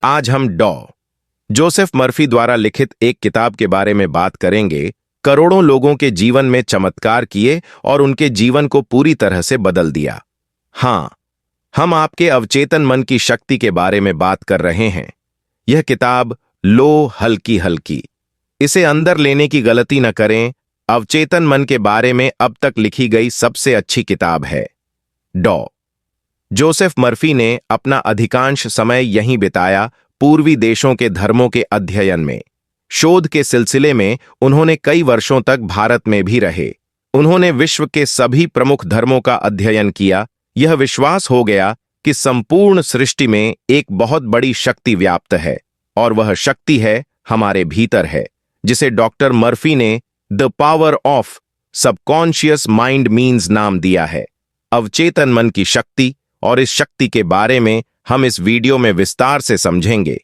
आज हम Joseph Murphy द्वारा लिखित एक किताब के बारे में बात करेंगे। करोड़ों लोगों के जीवन में चमत्कार किए और उनके जीवन को पूरी तरह से बदल दिया। हां, हम आपके अवचेतन मन की शक्ति के बारे में बात कर रहे हैं। यह किताब लो हल्की हल्की, इसे अंदर लेने की गलती न करें। अवचेतन मन के बारे में अब तक लिखी गई सबसे अच्छी किताब है। जोसेफ मर्फी ने अपना अधिकांश समय यहीं बिताया। पूर्वी देशों के धर्मों के अध्ययन में, शोध के सिलसिले में उन्होंने कई वर्षों तक भारत में भी रहे। उन्होंने विश्व के सभी प्रमुख धर्मों का अध्ययन किया। यह विश्वास हो गया कि संपूर्ण सृष्टि में एक बहुत बड़ी शक्ति व्याप्त है और वह शक्ति है हमारे भीतर है, जिसे डॉक्टर मर्फी ने the power of subconscious mind means नाम दिया है। अवचेतन मन की शक्ति, और इस शक्ति के बारे में हम इस वीडियो में विस्तार से समझेंगे।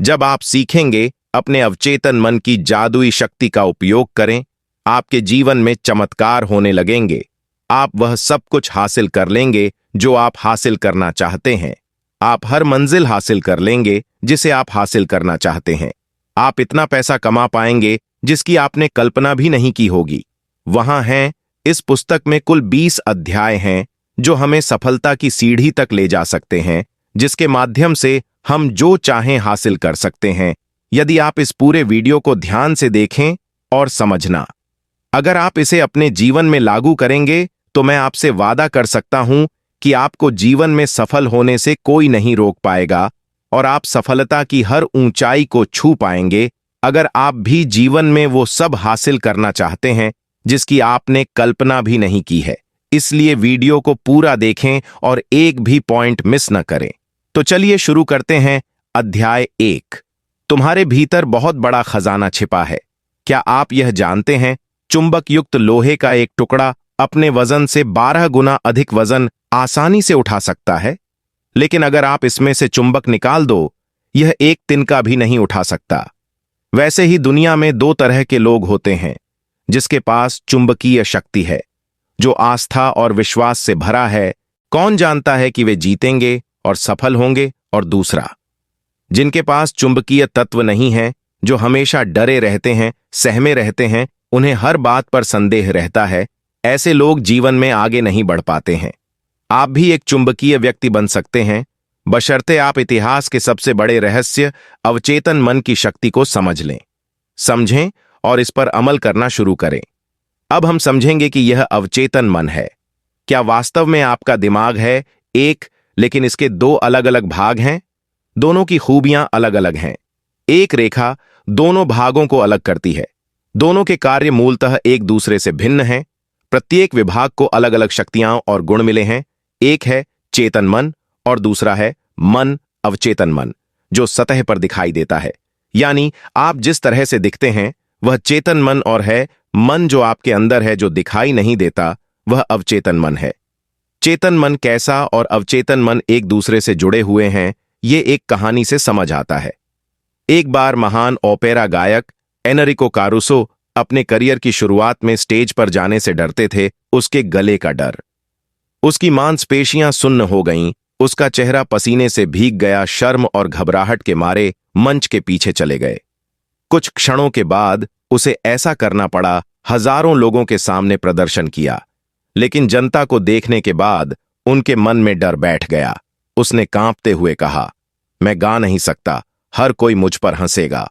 जब आप सीखेंगे अपने अवचेतन मन की जादुई शक्ति का उपयोग करें, आपके जीवन में चमत्कार होने लगेंगे। आप वह सब कुछ हासिल कर लेंगे जो आप हासिल करना चाहते हैं। आप हर मंजिल हासिल कर लेंगे जिसे आप हासिल करना चाहते हैं। आप इतना पैसा कमा पाएंगे जिसकी आपने कल्पना भी नहीं की होगी। वहां हैं, इस पुस्तक में कुल 20 अध्याय हैं जो हमें सफलता की सीढ़ी तक ले जा सकते हैं, जिसके माध्यम से हम जो चाहें हासिल कर सकते हैं, यदि आप इस पूरे वीडियो को ध्यान से देखें और समझना। अगर आप इसे अपने जीवन में लागू करेंगे तो मैं आपसे वादा कर सकता हूं कि आपको जीवन में सफल होने से कोई नहीं रोक पाएगा और आप सफलता की हर ऊंचाई को छू पाएंगे। अगर आप भी जीवन में वो सब हासिल करना चाहते हैं जिसकी आपने कल्पना भी नहीं की है, इसलिए वीडियो को पूरा देखें और एक भी पॉइंट मिस न करें। तो चलिए शुरू करते हैं। अध्याय 1। तुम्हारे भीतर बहुत बड़ा खजाना छिपा है। क्या आप यह जानते हैं, चुंबक युक्त लोहे का एक टुकड़ा अपने वजन से 12 गुना अधिक वजन आसानी से उठा सकता है, लेकिन अगर आप इसमें से चुंबक निकाल दो, यह एक तिनका भी नहीं उठा सकता। वैसे ही दुनिया में 2 तरह के लोग होते हैं, जिसके पास चुंबकीय शक्ति है, जो आस्था और विश्वास से भरा है। कौन जानता है कि वे जीतेंगे और सफल होंगे, और दूसरा, जिनके पास चुंबकीय तत्व नहीं है, जो हमेशा डरे रहते हैं, सहमे रहते हैं, उन्हें हर बात पर संदेह रहता है। ऐसे लोग जीवन में आगे नहीं बढ़ पाते हैं। आप भी एक चुंबकीय व्यक्ति बन सकते हैं, बशर्ते आप इतिहास के सबसे बड़े रहस्य अवचेतन मन की शक्ति को समझ लें, समझें और इस पर अमल करना शुरू करें। अब हम समझेंगे कि यह अवचेतन मन है। क्या वास्तव में आपका दिमाग है एक, लेकिन इसके 2 अलग अलग भाग हैं? दोनों की खूबियां अलग अलग हैं। एक रेखा दोनों भागों को अलग करती है। दोनों के कार्य मूलतः एक दूसरे से भिन्न हैं। प्रत्येक विभाग को अलग अलग शक्तियां और गुण मिले हैं। एक है चेतन मन और दूसरा है मन, अवचेतन मन, जो सतह पर दिखाई देता है। यानी आप जिस तरह से दिखते हैं वह चेतन मन, और है मन जो आपके अंदर है, जो दिखाई नहीं देता, वह अवचेतन मन है। चेतन मन कैसा और अवचेतन मन एक दूसरे से जुड़े हुए हैं, ये एक कहानी से समझ आता है। एक बार महान ओपेरा गायक एनरिको कारुसो अपने करियर की शुरुआत में स्टेज पर जाने से डरते थे। उसके गले का डर, उसकी मांसपेशियां सुन्न हो गईं, उसका चेहरा पसीने से भीग गया। शर्म और घबराहट के मारे मंच के पीछे चले गए। कुछ क्षणों के बाद उसे ऐसा करना पड़ा। हजारों लोगों के सामने प्रदर्शन किया, लेकिन जनता को देखने के बाद उनके मन में डर बैठ गया। उसने कांपते हुए कहा, मैं गा नहीं सकता, हर कोई मुझ पर हंसेगा।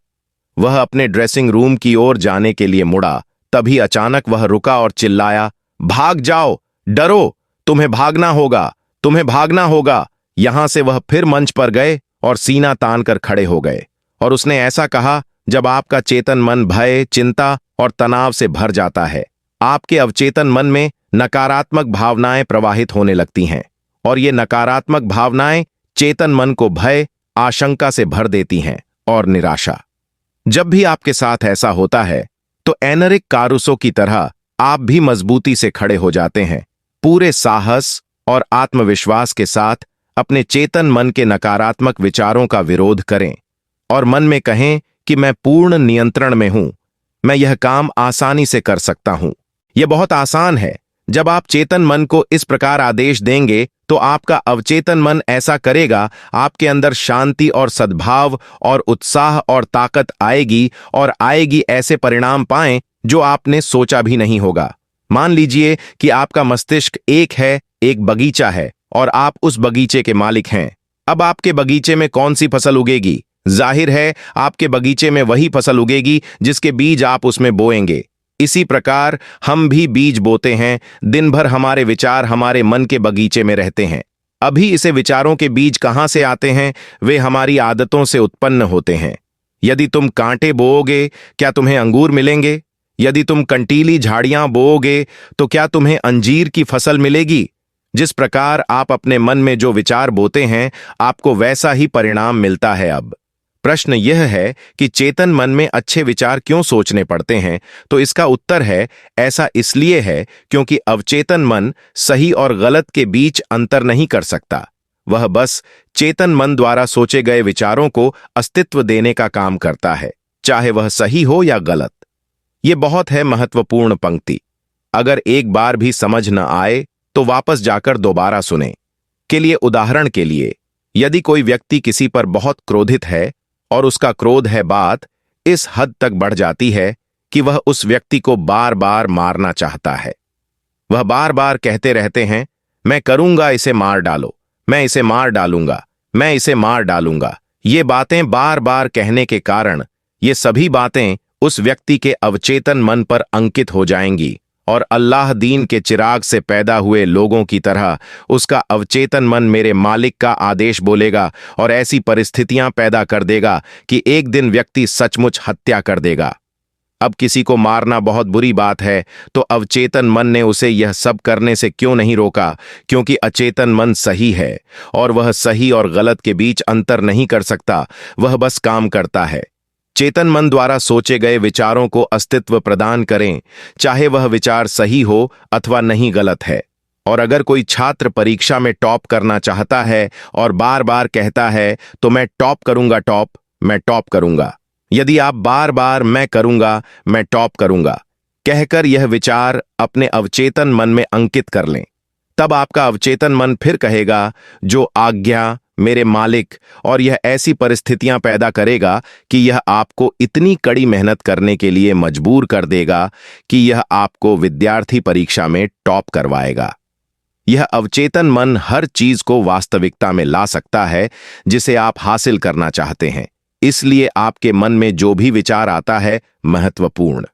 वह अपने ड्रेसिंग रूम की ओर जाने के लिए मुड़ा, तभी अचानक वह रुका और चिल्लाया, भाग जाओ, डरो, तुम्हें भागना होगा, तुम्हें भागना होगा। यहां से वह फिर मंच पर गए और सीना तान कर खड़े हो गए, और उसने ऐसा कहा, जब आपका चेतन मन भय, चिंता और तनाव से भर जाता है, आपके अवचेतन मन में नकारात्मक भावनाएं प्रवाहित होने लगती हैं, और ये नकारात्मक भावनाएं चेतन मन को भय, आशंका से भर देती हैं और निराशा। जब भी आपके साथ ऐसा होता है तो एनरिक कारुसो की तरह आप भी मजबूती से खड़े हो जाते हैं। पूरे साहस और आत्मविश्वास के साथ अपने चेतन मन के नकारात्मक विचारों का विरोध करें और मन में कहें कि मैं पूर्ण नियंत्रण में हूं, मैं यह काम आसानी से कर सकता हूं। यह बहुत आसान है। जब आप चेतन मन को इस प्रकार आदेश देंगे तो आपका अवचेतन मन ऐसा करेगा। आपके अंदर शांति और सद्भाव और उत्साह और ताकत आएगी, और आएगी ऐसे परिणाम पाएं जो आपने सोचा भी नहीं होगा। मान लीजिए कि आपका मस्तिष्क एक बगीचा है और आप उस बगीचे के मालिक हैं। अब आपके बगीचे में कौन सी फसल उगेगी? जाहिर है आपके बगीचे में वही फसल उगेगी जिसके बीज आप उसमें बोएंगे। इसी प्रकार हम भी बीज बोते हैं। दिन भर हमारे विचार हमारे मन के बगीचे में रहते हैं। अभी इसे विचारों के बीज कहां से आते हैं? वे हमारी आदतों से उत्पन्न होते हैं। यदि तुम कांटे बोओगे, क्या तुम्हें अंगूर मिलेंगे? यदि तुम कंटीली झाड़ियां बोओगे, तो क्या तुम्हें अंजीर की फसल मिलेगी? जिस प्रकार आप अपने मन में जो विचार बोते हैं, आपको वैसा ही परिणाम मिलता है। अब प्रश्न यह है कि चेतन मन में अच्छे विचार क्यों सोचने पड़ते हैं? तो इसका उत्तर है, ऐसा इसलिए है क्योंकि अवचेतन मन सही और गलत के बीच अंतर नहीं कर सकता। वह बस चेतन मन द्वारा सोचे गए विचारों को अस्तित्व देने का काम करता है, चाहे वह सही हो या गलत। यह बहुत है महत्वपूर्ण पंक्ति। अगर एक बार भी समझ न आए तो वापस जाकर दोबारा सुने। उदाहरण के लिए, यदि कोई व्यक्ति किसी पर बहुत क्रोधित है और उसका क्रोध है बात इस हद तक बढ़ जाती है कि वह उस व्यक्ति को बार बार मारना चाहता है। वह बार बार कहते रहते हैं, मैं करूंगा, इसे मार डालो, मैं इसे मार डालूंगा, मैं इसे मार डालूंगा। ये बातें बार बार कहने के कारण ये सभी बातें उस व्यक्ति के अवचेतन मन पर अंकित हो जाएंगी, और अल्लाह दीन के चिराग से पैदा हुए लोगों की तरह उसका अवचेतन मन मेरे मालिक का आदेश बोलेगा और ऐसी परिस्थितियां पैदा कर देगा कि एक दिन व्यक्ति सचमुच हत्या कर देगा। अब किसी को मारना बहुत बुरी बात है, तो अवचेतन मन ने उसे यह सब करने से क्यों नहीं रोका? क्योंकि अचेतन मन सही है और वह सही और गलत के बीच अंतर नहीं कर सकता। वह बस काम करता है। चेतन मन द्वारा सोचे गए विचारों को अस्तित्व प्रदान करें, चाहे वह विचार सही हो अथवा नहीं गलत है। और अगर कोई छात्र परीक्षा में टॉप करना चाहता है और बार बार कहता है, तो मैं टॉप करूंगा, मैं टॉप करूंगा। यदि आप बार बार मैं करूंगा, मैं टॉप करूंगा कहकर यह विचार अपने अवचेतन मन में अंकित कर लें, तब आपका अवचेतन मन फिर कहेगा, जो आज्ञा मेरे मालिक, और यह ऐसी परिस्थितियां पैदा करेगा कि यह आपको इतनी कड़ी मेहनत करने के लिए मजबूर कर देगा कि यह आपको विद्यार्थी परीक्षा में टॉप करवाएगा। यह अवचेतन मन हर चीज को वास्तविकता में ला सकता है जिसे आप हासिल करना चाहते हैं। इसलिए आपके मन में जो भी विचार आता है महत्वपूर्ण।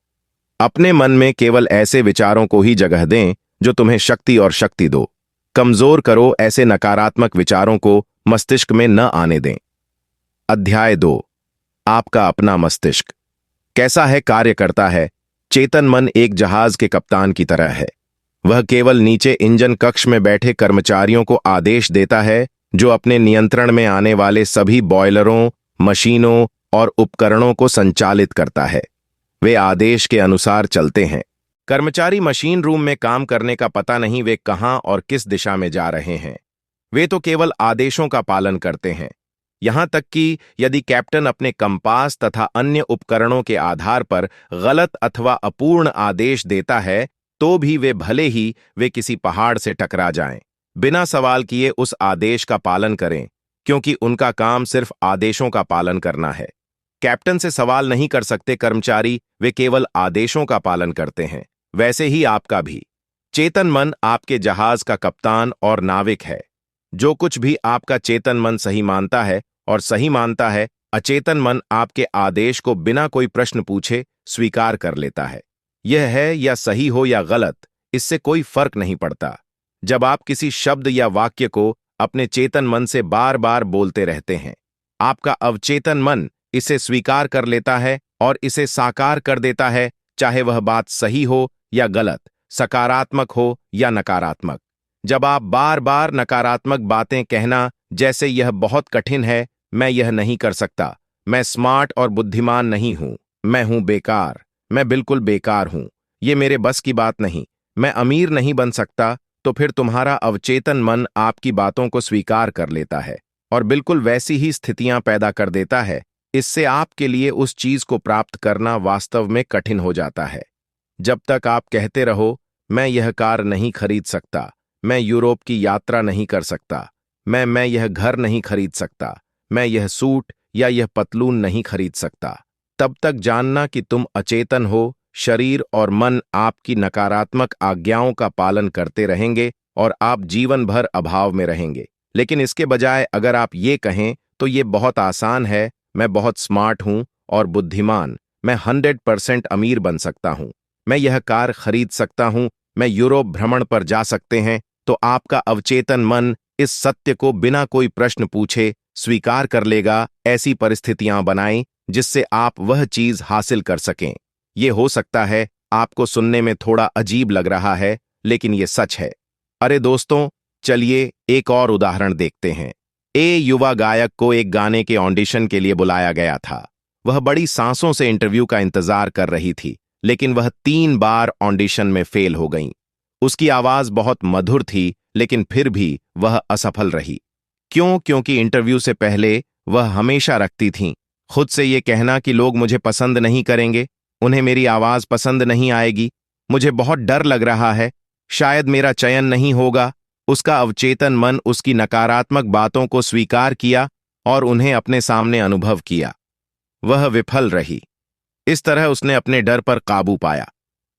अपने मन में केवल ऐसे विचारों को ही जगह दें जो तुम्हें शक्ति और शक्ति दो। कमजोर करो ऐसे नकारात्मक विचारों को मस्तिष्क में न आने दें। अध्याय 2, आपका अपना मस्तिष्क कैसा है कार्य करता है? चेतन मन एक जहाज के कप्तान की तरह है। वह केवल नीचे इंजन कक्ष में बैठे कर्मचारियों को आदेश देता है, जो अपने नियंत्रण में आने वाले सभी बॉयलरों, मशीनों और उपकरणों को संचालित करता है। वे आदेश के अनुसार चलते हैं। कर्मचारी मशीन रूम में काम करने का पता नहीं वे कहां और किस दिशा में जा रहे हैं। वे तो केवल आदेशों का पालन करते हैं। यहां तक कि यदि कैप्टन अपने कंपास तथा अन्य उपकरणों के आधार पर गलत अथवा अपूर्ण आदेश देता है, तो भी वे भले ही वे किसी पहाड़ से टकरा जाएं, बिना सवाल किए उस आदेश का पालन करें, क्योंकि उनका काम सिर्फ आदेशों का पालन करना है। कैप्टन से सवाल नहीं कर सकते कर्मचारी, वे केवल आदेशों का पालन करते हैं। वैसे ही आपका भी चेतन मन आपके जहाज का कप्तान और नाविक है। जो कुछ भी आपका चेतन मन सही मानता है और सही मानता है, अचेतन मन आपके आदेश को बिना कोई प्रश्न पूछे स्वीकार कर लेता है। यह है या सही हो या गलत, इससे कोई फर्क नहीं पड़ता। जब आप किसी शब्द या वाक्य को अपने चेतन मन से बार बार बोलते रहते हैं, आपका अवचेतन मन इसे स्वीकार कर लेता है और इसे साकार कर देता है, चाहे वह बात सही हो या गलत, सकारात्मक हो या नकारात्मक। जब आप बार बार नकारात्मक बातें कहना, जैसे यह बहुत कठिन है, मैं यह नहीं कर सकता, मैं स्मार्ट और बुद्धिमान नहीं हूं, मैं हूं बेकार, मैं बिल्कुल बेकार हूं, ये मेरे बस की बात नहीं, मैं अमीर नहीं बन सकता, तो फिर तुम्हारा अवचेतन मन आपकी बातों को स्वीकार कर लेता है और बिल्कुल वैसी ही स्थितियां पैदा कर देता है। इससे आपके लिए उस चीज को प्राप्त करना वास्तव में कठिन हो जाता है। जब तक आप कहते रहो, मैं यह कार नहीं खरीद सकता, मैं यूरोप की यात्रा नहीं कर सकता, मैं यह घर नहीं खरीद सकता, मैं यह सूट या यह पतलून नहीं खरीद सकता। तब तक जानना कि तुम अचेतन हो, शरीर और मन आपकी नकारात्मक आज्ञाओं का पालन करते रहेंगे और आप जीवन भर अभाव में रहेंगे। लेकिन इसके बजाय अगर आप ये कहें तो ये बहुत आसान है, मैं बहुत स्मार्ट हूं और बुद्धिमान, मैं 100% अमीर बन सकता हूं, मैं यह कार खरीद सकता हूं, मैं यूरोप भ्रमण पर जा सकते हैं, तो आपका अवचेतन मन इस सत्य को बिना कोई प्रश्न पूछे स्वीकार कर लेगा। ऐसी परिस्थितियां बनाएं जिससे आप वह चीज हासिल कर सकें। ये हो सकता है आपको सुनने में थोड़ा अजीब लग रहा है, लेकिन ये सच है। अरे दोस्तों, चलिए एक और उदाहरण देखते हैं। युवा गायक को एक गाने के ऑडिशन के लिए बुलाया गया था। वह बड़ी सांसों से इंटरव्यू का इंतजार कर रही थी, लेकिन वह 3 बार ऑडिशन में फेल हो गई। उसकी आवाज बहुत मधुर थी, लेकिन फिर भी वह असफल रही। क्यों? क्योंकि इंटरव्यू से पहले वह हमेशा रखती थीं खुद से ये कहना कि लोग मुझे पसंद नहीं करेंगे, उन्हें मेरी आवाज पसंद नहीं आएगी, मुझे बहुत डर लग रहा है, शायद मेरा चयन नहीं होगा। उसका अवचेतन मन उसकी नकारात्मक बातों को स्वीकार किया और उन्हें अपने सामने अनुभव किया। वह विफल रही। इस तरह उसने अपने डर पर काबू पाया।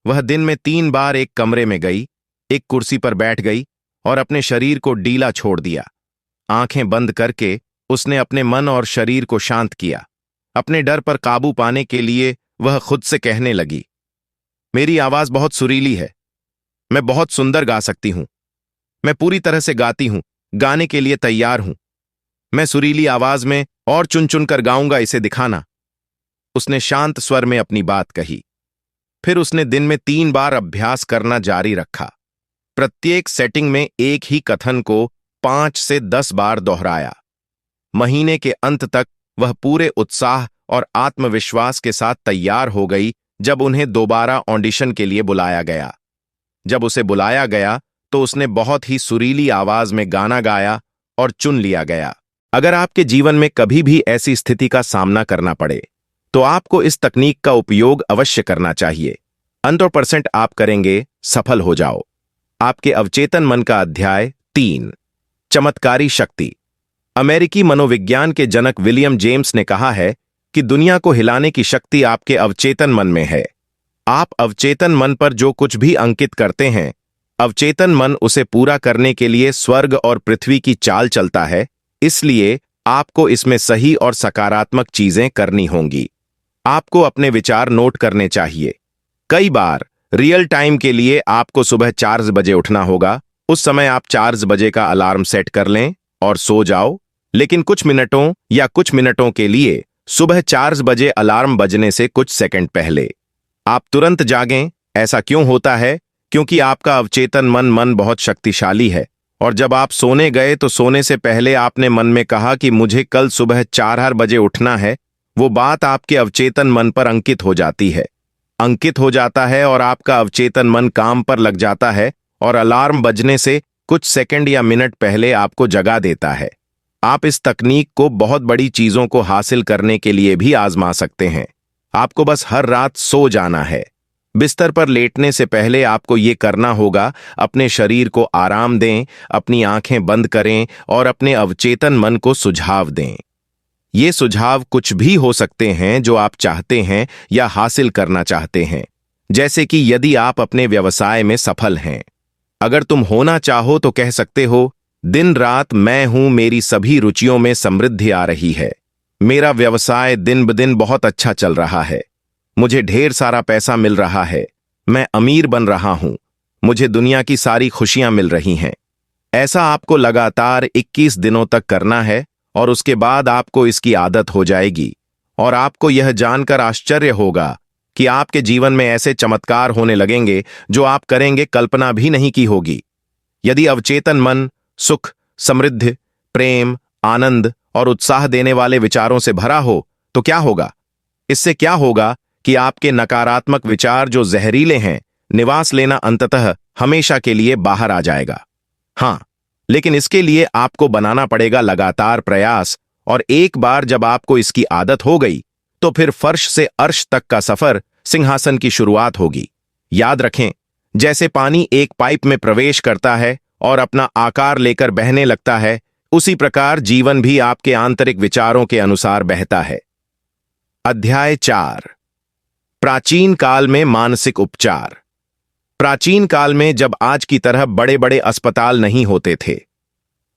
वह दिन में 3 बार एक कमरे में गई, एक कुर्सी पर बैठ गई और अपने शरीर को ढीला छोड़ दिया। आंखें बंद करके उसने अपने मन और शरीर को शांत किया। अपने डर पर काबू पाने के लिए वह खुद से कहने लगी, मेरी आवाज बहुत सुरीली है, मैं बहुत सुंदर गा सकती हूं, मैं पूरी तरह से गाती हूं, गाने के लिए तैयार हूं, मैं सुरीली आवाज में और चुन चुन कर गाऊंगा, इसे दिखाना। उसने शांत स्वर में अपनी बात कही। फिर उसने दिन में 3 बार अभ्यास करना जारी रखा। प्रत्येक सेटिंग में एक ही कथन को 5 से 10 बार दोहराया। महीने के अंत तक वह पूरे उत्साह और आत्मविश्वास के साथ तैयार हो गई जब उन्हें दोबारा ऑडिशन के लिए बुलाया गया। जब उसे बुलाया गया तो उसने बहुत ही सुरीली आवाज में गाना गाया और चुन लिया गया। अगर आपके जीवन में कभी भी ऐसी स्थिति का सामना करना पड़े तो आपको इस तकनीक का उपयोग अवश्य करना चाहिए। 100% आप करेंगे, सफल हो जाओ। आपके अवचेतन मन का अध्याय 3, चमत्कारी शक्ति। अमेरिकी मनोविज्ञान के जनक विलियम जेम्स ने कहा है कि दुनिया को हिलाने की शक्ति आपके अवचेतन मन में है। आप अवचेतन मन पर जो कुछ भी अंकित करते हैं, अवचेतन मन उसे पूरा करने के लिए स्वर्ग और पृथ्वी की चाल चलता है। इसलिए आपको इसमें सही और सकारात्मक चीजें करनी होंगी। आपको अपने विचार नोट करने चाहिए। कई बार रियल टाइम के लिए आपको सुबह 4 बजे उठना होगा। उस समय आप 4 बजे का अलार्म सेट कर लें और सो जाओ। लेकिन कुछ मिनटों के लिए सुबह 4 बजे अलार्म बजने से कुछ सेकंड पहले आप तुरंत जागें। ऐसा क्यों होता है? क्योंकि आपका अवचेतन मन बहुत शक्तिशाली है, और जब आप सोने गए तो सोने से पहले आपने मन में कहा कि मुझे कल सुबह 4 बजे उठना है। वो बात आपके अवचेतन मन पर अंकित हो जाता है और आपका अवचेतन मन काम पर लग जाता है और अलार्म बजने से कुछ सेकंड या मिनट पहले आपको जगा देता है। आप इस तकनीक को बहुत बड़ी चीजों को हासिल करने के लिए भी आजमा सकते हैं। आपको बस हर रात सो जाना है। बिस्तर पर लेटने से पहले आपको ये करना होगा, अपने शरीर को आराम दें, अपनी आंखें बंद करें और अपने अवचेतन मन को सुझाव दें। ये सुझाव कुछ भी हो सकते हैं जो आप चाहते हैं या हासिल करना चाहते हैं। जैसे कि यदि आप अपने व्यवसाय में सफल हैं, अगर तुम होना चाहो तो कह सकते हो, दिन रात मैं हूं, मेरी सभी रुचियों में समृद्धि आ रही है, मेरा व्यवसाय दिन ब दिन बहुत अच्छा चल रहा है, मुझे ढेर सारा पैसा मिल रहा है, मैं अमीर बन रहा हूं, मुझे दुनिया की सारी खुशियां मिल रही हैं। ऐसा आपको लगातार 21 दिनों तक करना है और उसके बाद आपको इसकी आदत हो जाएगी और आपको यह जानकर आश्चर्य होगा कि आपके जीवन में ऐसे चमत्कार होने लगेंगे जो आप करेंगे कल्पना भी नहीं की होगी। यदि अवचेतन मन सुख, समृद्धि, प्रेम, आनंद और उत्साह देने वाले विचारों से भरा हो तो क्या होगा? इससे क्या होगा कि आपके नकारात्मक विचार जो जहरीले हैं, निवास लेना अंततः हमेशा के लिए बाहर आ जाएगा। हां, लेकिन इसके लिए आपको बनाना पड़ेगा लगातार प्रयास, और एक बार जब आपको इसकी आदत हो गई तो फिर फर्श से अर्श तक का सफर, सिंहासन की शुरुआत होगी। याद रखें, जैसे पानी एक पाइप में प्रवेश करता है और अपना आकार लेकर बहने लगता है, उसी प्रकार जीवन भी आपके आंतरिक विचारों के अनुसार बहता है। अध्याय 4। प्राचीन काल में मानसिक उपचार। प्राचीन काल में जब आज की तरह बड़े बड़े अस्पताल नहीं होते थे,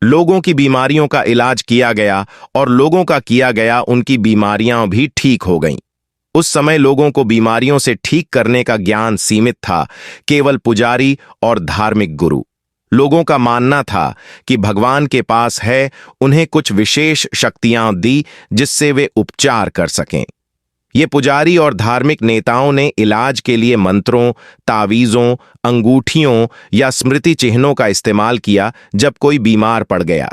लोगों की बीमारियों का इलाज किया गया और लोगों का किया गया उनकी बीमारियां भी ठीक हो गईं। उस समय लोगों को बीमारियों से ठीक करने का ज्ञान सीमित था, केवल पुजारी और धार्मिक गुरु। लोगों का मानना था कि भगवान के पास है, उन्हें कुछ विशेष शक्तियां दी जिससे वे उपचार कर सकें। ये पुजारी और धार्मिक नेताओं ने इलाज के लिए मंत्रों, तावीज़ों, अंगूठियों या स्मृति चिन्हों का इस्तेमाल किया। जब कोई बीमार पड़ गया,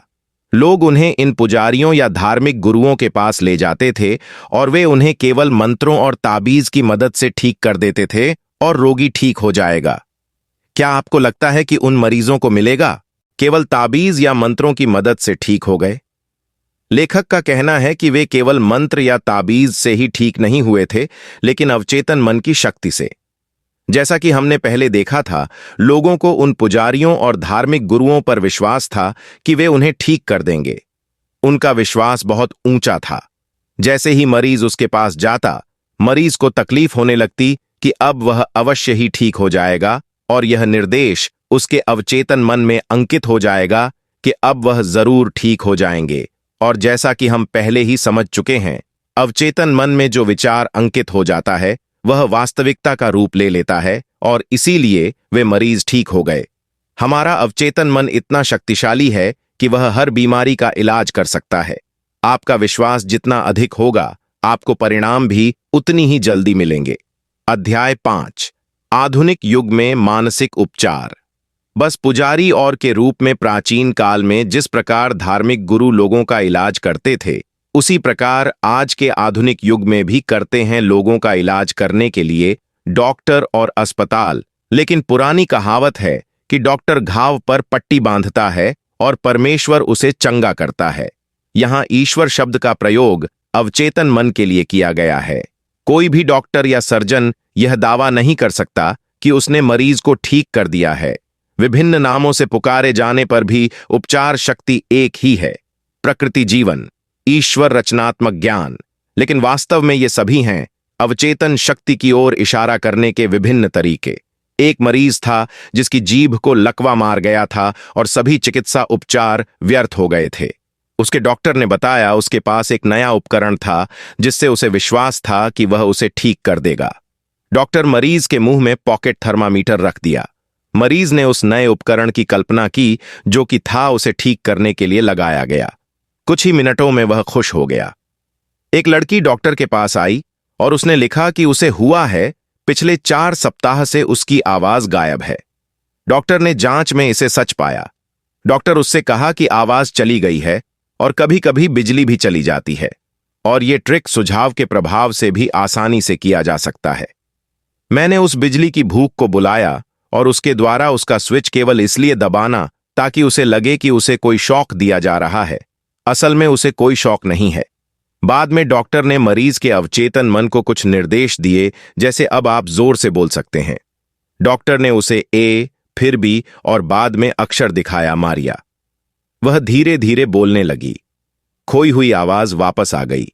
लोग उन्हें इन पुजारियों या धार्मिक गुरुओं के पास ले जाते थे और वे उन्हें केवल मंत्रों और ताबीज की मदद से ठीक कर देते थे और रोगी ठीक हो जाएगा। क्या आपको लगता है कि उन मरीजों को मिलेगा केवल ताबीज या मंत्रों की मदद से ठीक हो गए? लेखक का कहना है कि वे केवल मंत्र या ताबीज से ही ठीक नहीं हुए थे, लेकिन अवचेतन मन की शक्ति से। जैसा कि हमने पहले देखा था, लोगों को उन पुजारियों और धार्मिक गुरुओं पर विश्वास था कि वे उन्हें ठीक कर देंगे। उनका विश्वास बहुत ऊंचा था। जैसे ही मरीज उसके पास जाता, मरीज को तकलीफ होने लगती कि अब वह अवश्य ही ठीक हो जाएगा और यह निर्देश उसके अवचेतन मन में अंकित हो जाएगा कि अब वह जरूर ठीक हो जाएंगे। और जैसा कि हम पहले ही समझ चुके हैं, अवचेतन मन में जो विचार अंकित हो जाता है वह वास्तविकता का रूप ले लेता है और इसीलिए वे मरीज ठीक हो गए। हमारा अवचेतन मन इतना शक्तिशाली है कि वह हर बीमारी का इलाज कर सकता है। आपका विश्वास जितना अधिक होगा, आपको परिणाम भी उतनी ही जल्दी मिलेंगे। अध्याय 5। आधुनिक युग में मानसिक उपचार। बस पुजारी और के रूप में प्राचीन काल में जिस प्रकार धार्मिक गुरु लोगों का इलाज करते थे, उसी प्रकार आज के आधुनिक युग में भी करते हैं लोगों का इलाज करने के लिए डॉक्टर और अस्पताल। लेकिन पुरानी कहावत है कि डॉक्टर घाव पर पट्टी बांधता है और परमेश्वर उसे चंगा करता है। यहां ईश्वर शब्द का प्रयोग अवचेतन मन के लिए किया गया है। कोई भी डॉक्टर या सर्जन यह दावा नहीं कर सकता कि उसने मरीज को ठीक कर दिया है। विभिन्न नामों से पुकारे जाने पर भी उपचार शक्ति एक ही है, प्रकृति जीवन, ईश्वर रचनात्मक ज्ञान। लेकिन वास्तव में ये सभी हैं अवचेतन शक्ति की ओर इशारा करने के विभिन्न तरीके। एक मरीज था जिसकी जीभ को लकवा मार गया था और सभी चिकित्सा उपचार व्यर्थ हो गए थे। उसके डॉक्टर ने बताया उसके पास एक नया उपकरण था जिससे उसे विश्वास था कि वह उसे ठीक कर देगा। डॉक्टर मरीज के मुंह में पॉकेट थर्मामीटर रख दिया। मरीज ने उस नए उपकरण की कल्पना की जो कि था उसे ठीक करने के लिए लगाया गया। कुछ ही मिनटों में वह खुश हो गया। एक लड़की डॉक्टर के पास आई और उसने लिखा कि उसे हुआ है, पिछले 4 सप्ताह से उसकी आवाज गायब है। डॉक्टर ने जांच में इसे सच पाया। डॉक्टर उससे कहा कि आवाज चली गई है और कभी कभी बिजली भी चली जाती है और ये ट्रिक सुझाव के प्रभाव से भी आसानी से किया जा सकता है। मैंने उस बिजली की भूख को बुलाया और उसके द्वारा उसका स्विच केवल इसलिए दबाना ताकि उसे लगे कि उसे कोई शॉक दिया जा रहा है। असल में उसे कोई शॉक नहीं है। बाद में डॉक्टर ने मरीज के अवचेतन मन को कुछ निर्देश दिए, जैसे अब आप जोर से बोल सकते हैं। डॉक्टर ने उसे ए, फिर बी और बाद में अक्षर दिखाया, मारिया। वह धीरे धीरे बोलने लगी। खोई हुई आवाज वापस आ गई।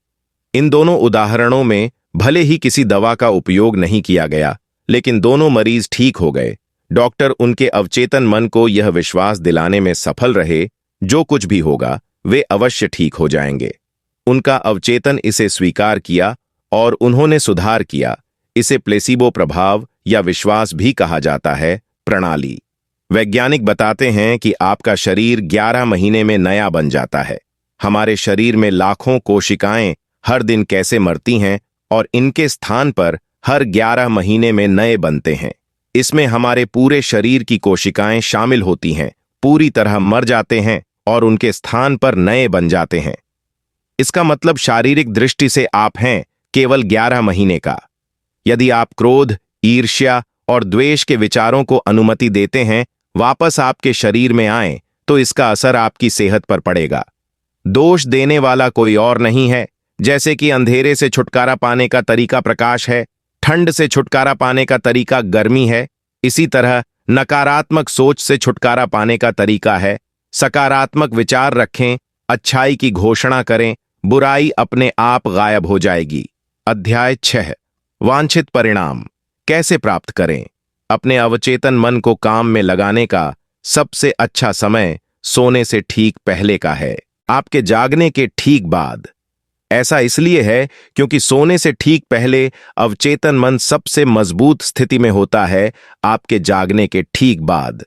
इन दोनों उदाहरणों में भले ही किसी दवा का उपयोग नहीं किया गया, लेकिन दोनों मरीज ठीक हो गए। डॉक्टर उनके अवचेतन मन को यह विश्वास दिलाने में सफल रहे, जो कुछ भी होगा वे अवश्य ठीक हो जाएंगे। उनका अवचेतन इसे स्वीकार किया और उन्होंने सुधार किया। इसे प्लेसिबो प्रभाव या विश्वास भी कहा जाता है। प्रणाली। वैज्ञानिक बताते हैं कि आपका शरीर 11 महीने में नया बन जाता है। हमारे शरीर में लाखों कोशिकाएं हर दिन कैसे मरती हैं और इनके स्थान पर हर 11 महीने में नए बनते हैं। इसमें हमारे पूरे शरीर की कोशिकाएं शामिल होती हैं, पूरी तरह मर जाते हैं और उनके स्थान पर नए बन जाते हैं। इसका मतलब शारीरिक दृष्टि से आप हैं केवल 11 महीने का। यदि आप क्रोध, ईर्ष्या और द्वेष के विचारों को अनुमति देते हैं वापस आपके शरीर में आएं, तो इसका असर आपकी सेहत पर पड़ेगा। दोष देने वाला कोई और नहीं है। जैसे कि अंधेरे से छुटकारा पाने का तरीका प्रकाश है, ठंड से छुटकारा पाने का तरीका गर्मी है, इसी तरह नकारात्मक सोच से छुटकारा पाने का तरीका है सकारात्मक विचार रखें, अच्छाई की घोषणा करें, बुराई अपने आप गायब हो जाएगी। अध्याय 6। वांछित परिणाम कैसे प्राप्त करें। अपने अवचेतन मन को काम में लगाने का सबसे अच्छा समय सोने से ठीक पहले का है, आपके जागने के ठीक बाद। ऐसा इसलिए है क्योंकि सोने से ठीक पहले अवचेतन मन सबसे मजबूत स्थिति में होता है, आपके जागने के ठीक बाद।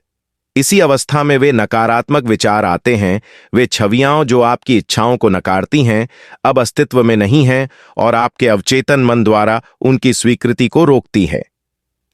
इसी अवस्था में वे नकारात्मक विचार आते हैं, वे छवियां जो आपकी इच्छाओं को नकारती हैं, अब अस्तित्व में नहीं हैं और आपके अवचेतन मन द्वारा उनकी स्वीकृति को रोकती है।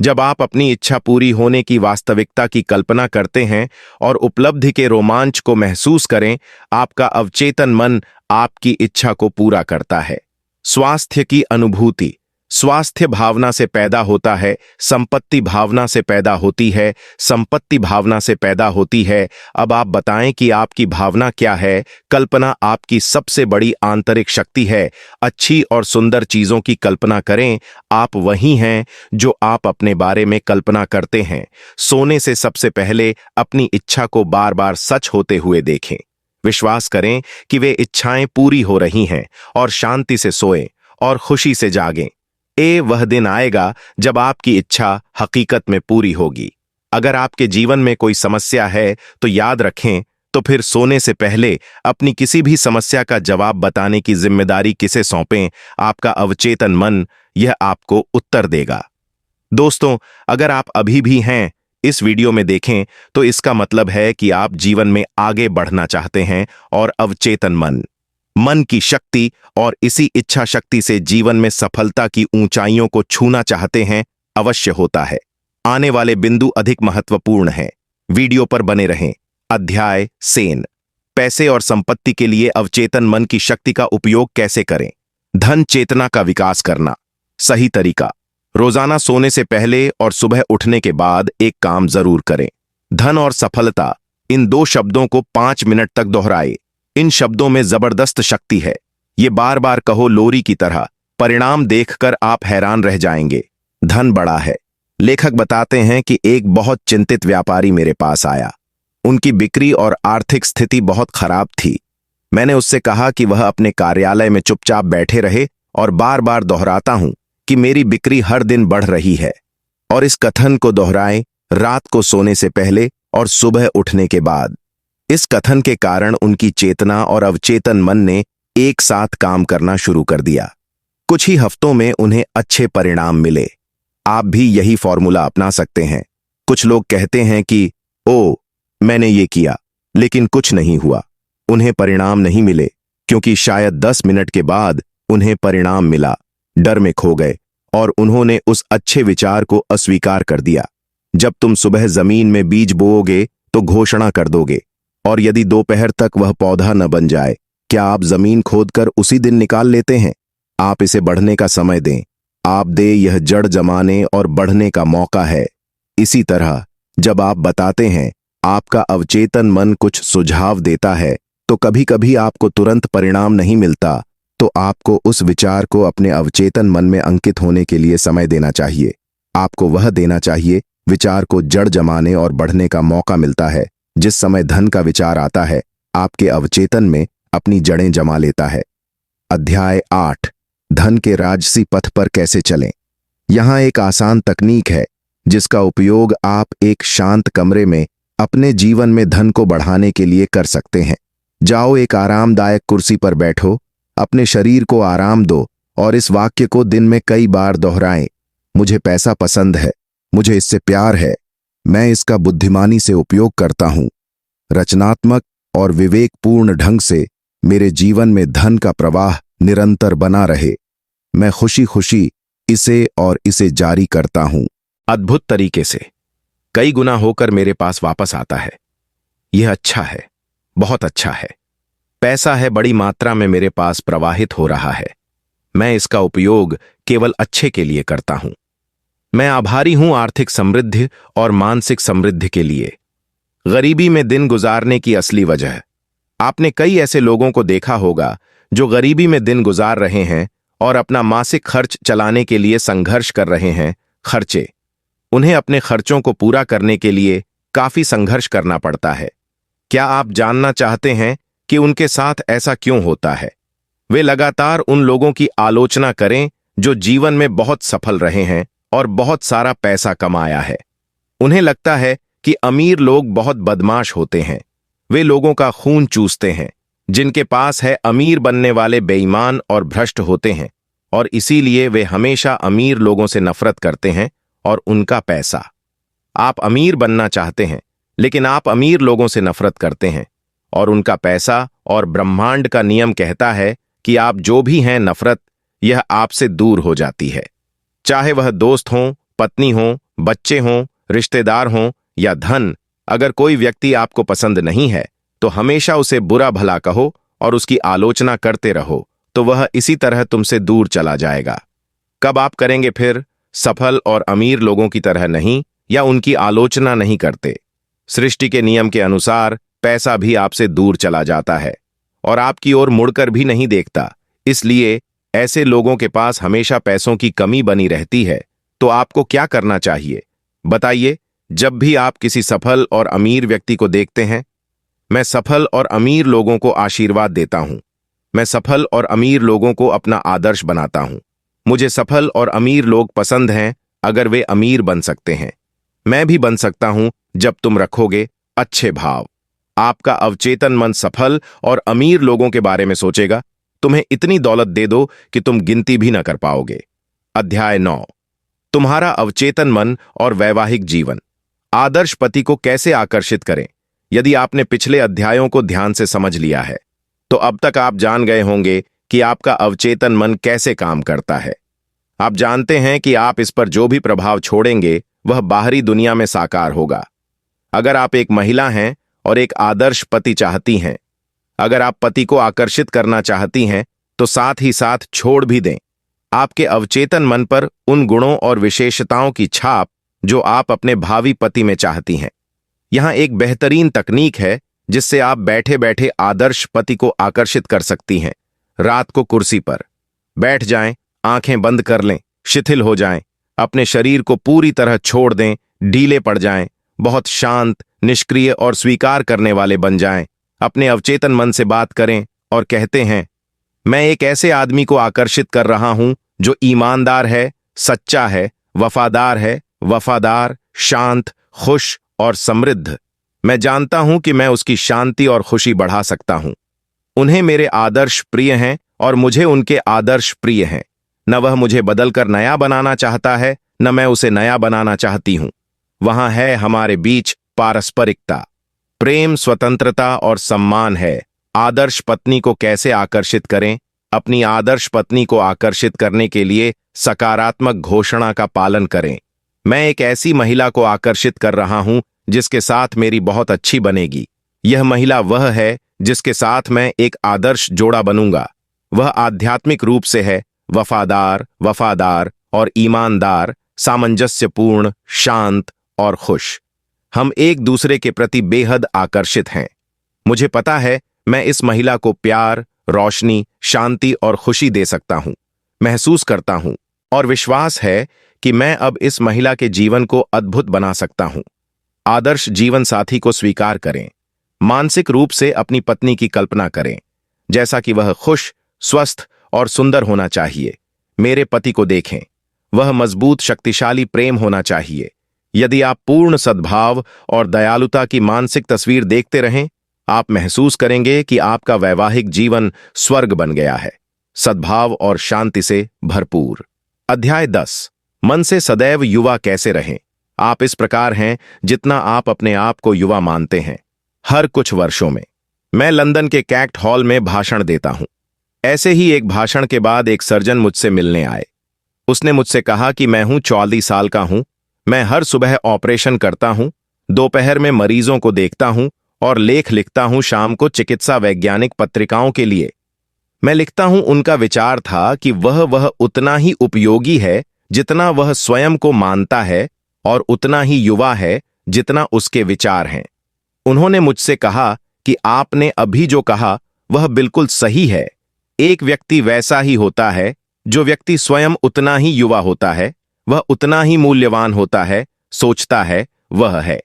जब आप अपनी इच्छा पूरी होने की वास्तविकता की कल्पना करते हैं और उपलब्धि के रोमांच को महसूस करें, आपका अवचेतन मन आपकी इच्छा को पूरा करता है। स्वास्थ्य की अनुभूति स्वास्थ्य भावना से पैदा होता है, संपत्ति भावना से पैदा होती है, संपत्ति भावना से पैदा होती है। अब आप बताएं कि आपकी भावना क्या है। कल्पना आपकी सबसे बड़ी आंतरिक शक्ति है। अच्छी और सुंदर चीजों की कल्पना करें, आप वही हैं जो आप अपने बारे में कल्पना करते हैं। सोने से सबसे पहले अपनी इच्छा को बार बार सच होते हुए देखें। विश्वास करें कि वे इच्छाएं पूरी हो रही हैं और शांति से सोएं और खुशी से जागें। वह दिन आएगा जब आपकी इच्छा हकीकत में पूरी होगी। अगर आपके जीवन में कोई समस्या है तो याद रखें, तो फिर सोने से पहले अपनी किसी भी समस्या का जवाब बताने की जिम्मेदारी किसे सौंपें, आपका अवचेतन मन यह आपको उत्तर देगा। दोस्तों, अगर आप अभी भी हैं इस वीडियो में देखें तो इसका मतलब है कि आप जीवन में आगे बढ़ना चाहते हैं और अवचेतन मन की शक्ति और इसी इच्छा शक्ति से जीवन में सफलता की ऊंचाइयों को छूना चाहते हैं, अवश्य होता है। आने वाले बिंदु अधिक महत्वपूर्ण हैं, वीडियो पर बने रहें। अध्याय 7। पैसे और संपत्ति के लिए अवचेतन मन की शक्ति का उपयोग कैसे करें। धन चेतना का विकास करना। सही तरीका, रोजाना सोने से पहले और सुबह उठने के बाद एक काम जरूर करें। धन और सफलता, इन दो शब्दों को 5 मिनट तक दोहराए। इन शब्दों में जबरदस्त शक्ति है। ये बार बार कहो लोरी की तरह, परिणाम देखकर आप हैरान रह जाएंगे। धन बड़ा है। लेखक बताते हैं कि एक बहुत चिंतित व्यापारी मेरे पास आया। उनकी बिक्री और आर्थिक स्थिति बहुत खराब थी। मैंने उससे कहा कि वह अपने कार्यालय में चुपचाप बैठे रहे और बार बार दोहराता हूं कि मेरी बिक्री हर दिन बढ़ रही है। और इस कथन को दोहराएं रात को सोने से पहले और सुबह उठने के बाद। इस कथन के कारण उनकी चेतना और अवचेतन मन ने एक साथ काम करना शुरू कर दिया। कुछ ही हफ्तों में उन्हें अच्छे परिणाम मिले। आप भी यही फॉर्मूला अपना सकते हैं। कुछ लोग कहते हैं कि ओ, मैंने ये किया लेकिन कुछ नहीं हुआ। उन्हें परिणाम नहीं मिले क्योंकि शायद 10 मिनट के बाद उन्हें परिणाम मिला। डर में खो गए और उन्होंने उस अच्छे विचार को अस्वीकार कर दिया। जब तुम सुबह जमीन में बीज बोओगे तो घोषणा कर दोगे, और यदि दोपहर तक वह पौधा न बन जाए, क्या आप जमीन खोदकर उसी दिन निकाल लेते हैं? आप इसे बढ़ने का समय दें। आप दे यह जड़ जमाने और बढ़ने का मौका है। इसी तरह जब आप बताते हैं, आपका अवचेतन मन कुछ सुझाव देता है, तो कभी कभी आपको तुरंत परिणाम नहीं मिलता, तो आपको उस विचार को अपने अवचेतन मन में अंकित होने के लिए समय देना चाहिए। आपको वह देना चाहिए विचार को जड़ जमाने और बढ़ने का मौका मिलता है। जिस समय धन का विचार आता है, आपके अवचेतन में अपनी जड़ें जमा लेता है। अध्याय 8। धन के राजसी पथ पर कैसे चलें। यहां एक आसान तकनीक है जिसका उपयोग आप एक शांत कमरे में अपने जीवन में धन को बढ़ाने के लिए कर सकते हैं। जाओ, एक आरामदायक कुर्सी पर बैठो, अपने शरीर को आराम दो और इस वाक्य को दिन में कई बार दोहराएं। मुझे पैसा पसंद है, मुझे इससे प्यार है, मैं इसका बुद्धिमानी से उपयोग करता हूं। रचनात्मक और विवेकपूर्ण ढंग से मेरे जीवन में धन का प्रवाह निरंतर बना रहे। मैं खुशी खुशी इसे और इसे जारी करता हूं। अद्भुत तरीके से कई गुना होकर मेरे पास वापस आता है। यह अच्छा है, बहुत अच्छा है। पैसा है बड़ी मात्रा में मेरे पास प्रवाहित हो रहा है। मैं इसका उपयोग केवल अच्छे के लिए करता हूं। मैं आभारी हूं आर्थिक समृद्धि और मानसिक समृद्धि के लिए। गरीबी में दिन गुजारने की असली वजह। आपने कई ऐसे लोगों को देखा होगा जो गरीबी में दिन गुजार रहे हैं और अपना मासिक खर्च चलाने के लिए संघर्ष कर रहे हैं। खर्चे उन्हें अपने खर्चों को पूरा करने के लिए काफी संघर्ष करना पड़ता है। क्या आप जानना चाहते हैं कि उनके साथ ऐसा क्यों होता है? वे लगातार उन लोगों की आलोचना करें जो जीवन में बहुत सफल रहे हैं और बहुत सारा पैसा कमाया है। उन्हें लगता है कि अमीर लोग बहुत बदमाश होते हैं। वे लोगों का खून चूसते हैं। जिनके पास है अमीर बनने वाले बेईमान और भ्रष्ट होते हैं, और इसीलिए वे हमेशा अमीर लोगों से नफरत करते हैं और उनका पैसा। आप अमीर बनना चाहते हैं, लेकिन आप अमीर लोगों से नफरत करते हैं और उनका पैसा, और ब्रह्मांड का नियम कहता है कि आप जो भी हैं, नफरत यह आपसे दूर हो जाती है। चाहे वह दोस्त हों, पत्नी हों, बच्चे हों, रिश्तेदार हों या धन। अगर कोई व्यक्ति आपको पसंद नहीं है तो हमेशा उसे बुरा भला कहो और उसकी आलोचना करते रहो, तो वह इसी तरह तुमसे दूर चला जाएगा। कब आप करेंगे फिर? सफल और अमीर लोगों की तरह नहीं, या उनकी आलोचना नहीं करते। सृष्टि के नियम के अनुसार पैसा भी आपसे दूर चला जाता है और आपकी ओर मुड़कर भी नहीं देखता। इसलिए ऐसे लोगों के पास हमेशा पैसों की कमी बनी रहती है। तो आपको क्या करना चाहिए बताइए? जब भी आप किसी सफल और अमीर व्यक्ति को देखते हैं, मैं सफल और अमीर लोगों को आशीर्वाद देता हूं। मैं सफल और अमीर लोगों को अपना आदर्श बनाता हूं। मुझे सफल और अमीर लोग पसंद हैं अगर वे अमीर बन सकते हैं। मैं भी बन सकता हूं जब तुम रखोगे अच्छे भाव। आपका अवचेतन मन सफल और अमीर लोगों के बारे में सोचेगा। तुम्हें इतनी दौलत दे दो कि तुम गिनती भी न कर पाओगे। अध्याय 9। तुम्हारा अवचेतन मन और वैवाहिक जीवन। आदर्श पति को कैसे आकर्षित करें? यदि आपने पिछले अध्यायों को ध्यान से समझ लिया है तो अब तक आप जान गए होंगे कि आपका अवचेतन मन कैसे काम करता है। आप जानते हैं कि आप इस पर जो भी प्रभाव छोड़ेंगे वह बाहरी दुनिया में साकार होगा। अगर आप एक महिला हैं और एक आदर्श पति चाहती हैं, अगर आप पति को आकर्षित करना चाहती हैं, तो साथ ही साथ छोड़ भी दें आपके अवचेतन मन पर उन गुणों और विशेषताओं की छाप जो आप अपने भावी पति में चाहती हैं। यहां एक बेहतरीन तकनीक है जिससे आप बैठे बैठे आदर्श पति को आकर्षित कर सकती हैं। रात को कुर्सी पर बैठ जाएं, आंखें बंद कर लें, शिथिल हो जाएं, अपने शरीर को पूरी तरह छोड़ दें, ढीले पड़ जाएं, बहुत शांत, निष्क्रिय और स्वीकार करने वाले बन जाएं। अपने अवचेतन मन से बात करें और कहते हैं, मैं एक ऐसे आदमी को आकर्षित कर रहा हूं जो ईमानदार है, सच्चा है, वफादार, शांत, खुश और समृद्ध। मैं जानता हूं कि मैं उसकी शांति और खुशी बढ़ा सकता हूं। उन्हें मेरे आदर्श प्रिय हैं और मुझे उनके आदर्श प्रिय हैं। न वह मुझे बदलकर नया बनाना चाहता है, न मैं उसे नया बनाना चाहती हूं। वहां है हमारे बीच पारस्परिकता, प्रेम, स्वतंत्रता और सम्मान है। आदर्श पत्नी को कैसे आकर्षित करें? अपनी आदर्श पत्नी को आकर्षित करने के लिए सकारात्मक घोषणा का पालन करें। मैं एक ऐसी महिला को आकर्षित कर रहा हूं जिसके साथ मेरी बहुत अच्छी बनेगी। यह महिला वह है जिसके साथ मैं एक आदर्श जोड़ा बनूंगा। वह आध्यात्मिक रूप से है वफादार और ईमानदार, सामंजस्यपूर्ण, शांत और खुश। हम एक दूसरे के प्रति बेहद आकर्षित हैं। मुझे पता है मैं इस महिला को प्यार, रोशनी, शांति और खुशी दे सकता हूं। महसूस करता हूं और विश्वास है कि मैं अब इस महिला के जीवन को अद्भुत बना सकता हूं। आदर्श जीवन साथी को स्वीकार करें। मानसिक रूप से अपनी पत्नी की कल्पना करें जैसा कि वह खुश, स्वस्थ और सुंदर होना चाहिए। मेरे पति को देखें, वह मजबूत, शक्तिशाली प्रेम होना चाहिए। यदि आप पूर्ण सद्भाव और दयालुता की मानसिक तस्वीर देखते रहें, आप महसूस करेंगे कि आपका वैवाहिक जीवन स्वर्ग बन गया है, सद्भाव और शांति से भरपूर। अध्याय 10। मन से सदैव युवा कैसे रहें? आप इस प्रकार हैं जितना आप अपने आप को युवा मानते हैं। हर कुछ वर्षों में मैं लंदन के कैक्ट हॉल में भाषण देता हूं। ऐसे ही एक भाषण के बाद एक सर्जन मुझसे मिलने आए। उसने मुझसे कहा कि मैं 44 साल का हूं। मैं हर सुबह ऑपरेशन करता हूं, दोपहर में मरीजों को देखता हूं और लेख लिखता हूं शाम को चिकित्सा वैज्ञानिक पत्रिकाओं के लिए। मैं लिखता हूं, उनका विचार था कि वह उतना ही उपयोगी है जितना वह स्वयं को मानता है और उतना ही युवा है जितना उसके विचार हैं। उन्होंने मुझसे कहा कि आपने अभी जो कहा वह बिल्कुल सही है। एक व्यक्ति वैसा ही होता है जो व्यक्ति स्वयं उतना ही युवा होता है, वह उतना ही मूल्यवान होता है, सोचता है वह है।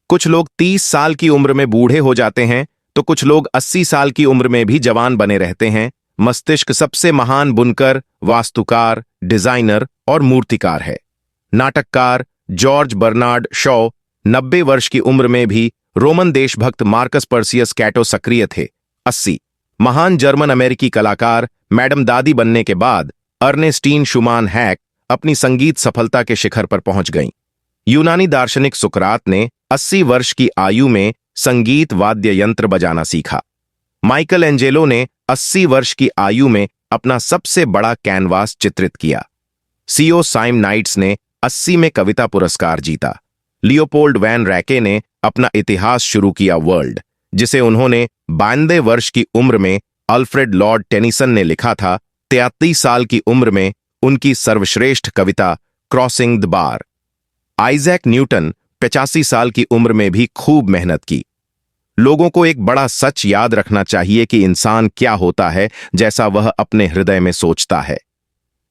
कुछ लोग 30 साल की उम्र में बूढ़े हो जाते हैं तो कुछ लोग 80 साल की उम्र में भी जवान बने रहते हैं। मस्तिष्क सबसे महान बुनकर, वास्तुकार, डिजाइनर और मूर्तिकार है। नाटककार जॉर्ज बर्नार्ड शॉ 90 वर्ष की उम्र में भी रोमन देशभक्त मार्कस पर्सियस कैटो सक्रिय थे। 80 महान जर्मन अमेरिकी कलाकार मैडम दादी बनने के बाद अर्नेस्टीन शुमान हैक अपनी संगीत सफलता के शिखर पर पहुंच गईं। यूनानी दार्शनिक सुकरात ने 80 वर्ष की आयु में संगीत वाद्य यंत्र बजाना सीखा। माइकल एंजेलो ने 80 वर्ष की आयु में अपना सबसे बड़ा कैनवास चित्रित किया। सीओ साइम नाइट्स ने 80 में कविता पुरस्कार जीता। लियोपोल्ड वैन रैके ने अपना इतिहास शुरू किया वर्ल्ड, जिसे उन्होंने 92 वर्ष की उम्र में अल्फ्रेड लॉर्ड टेनिसन ने लिखा था। 33 साल की उम्र में उनकी सर्वश्रेष्ठ कविता crossing the bar. Isaac Newton 85 साल की उम्र में भी खूब मेहनत की। लोगों को एक बड़ा सच याद रखना चाहिए कि इंसान क्या होता है जैसा वह अपने हृदय में सोचता है।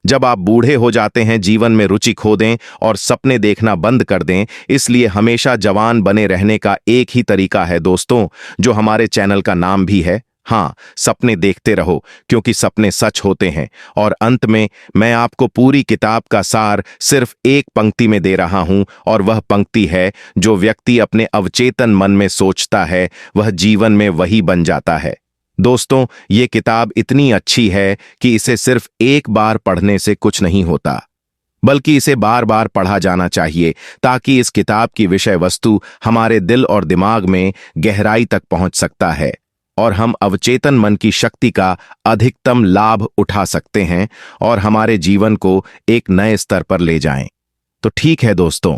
जब आप बूढ़े हो जाते हैं, जीवन में रुचि खो दें और सपने देखना बंद कर दें। इसलिए हमेशा जवान बने रहने का एक ही तरीका है दोस्तों, जो हमारे चैनल का नाम भी है। हाँ, सपने देखते रहो क्योंकि सपने सच होते हैं। और अंत में मैं आपको पूरी किताब का सार सिर्फ एक पंक्ति में दे रहा हूं, और वह पंक्ति है, जो व्यक्ति अपने अवचेतन मन में सोचता है वह जीवन में वही बन जाता है। दोस्तों, ये किताब इतनी अच्छी है कि इसे सिर्फ एक बार पढ़ने से कुछ नहीं होता, बल्कि इसे बार बार पढ़ा जाना चाहिए, ताकि इस किताब की विषय वस्तु हमारे दिल और दिमाग में गहराई तक पहुंच सकता है और हम अवचेतन मन की शक्ति का अधिकतम लाभ उठा सकते हैं और हमारे जीवन को एक नए स्तर पर ले जाएं। तो ठीक है दोस्तों,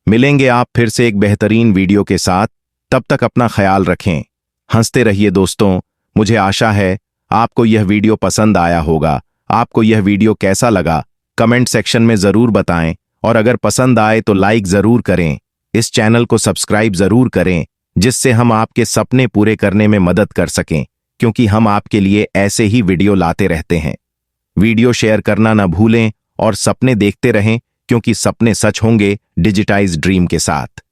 मिलेंगे आप फिर से एक बेहतरीन वीडियो के साथ। तब तक अपना ख्याल रखें, हंसते रहिए दोस्तों। मुझे आशा है आपको यह वीडियो पसंद आया होगा। आपको यह वीडियो कैसा लगा कमेंट सेक्शन में जरूर बताएं, और अगर पसंद आए तो लाइक जरूर करें। इस चैनल को सब्सक्राइब जरूर करें, जिससे हम आपके सपने पूरे करने में मदद कर सकें, क्योंकि हम आपके लिए ऐसे ही वीडियो लाते रहते हैं। वीडियो शेयर करना ना भूलें और सपने देखते रहें, क्योंकि सपने सच होंगे डिजिटाइज ड्रीम के साथ।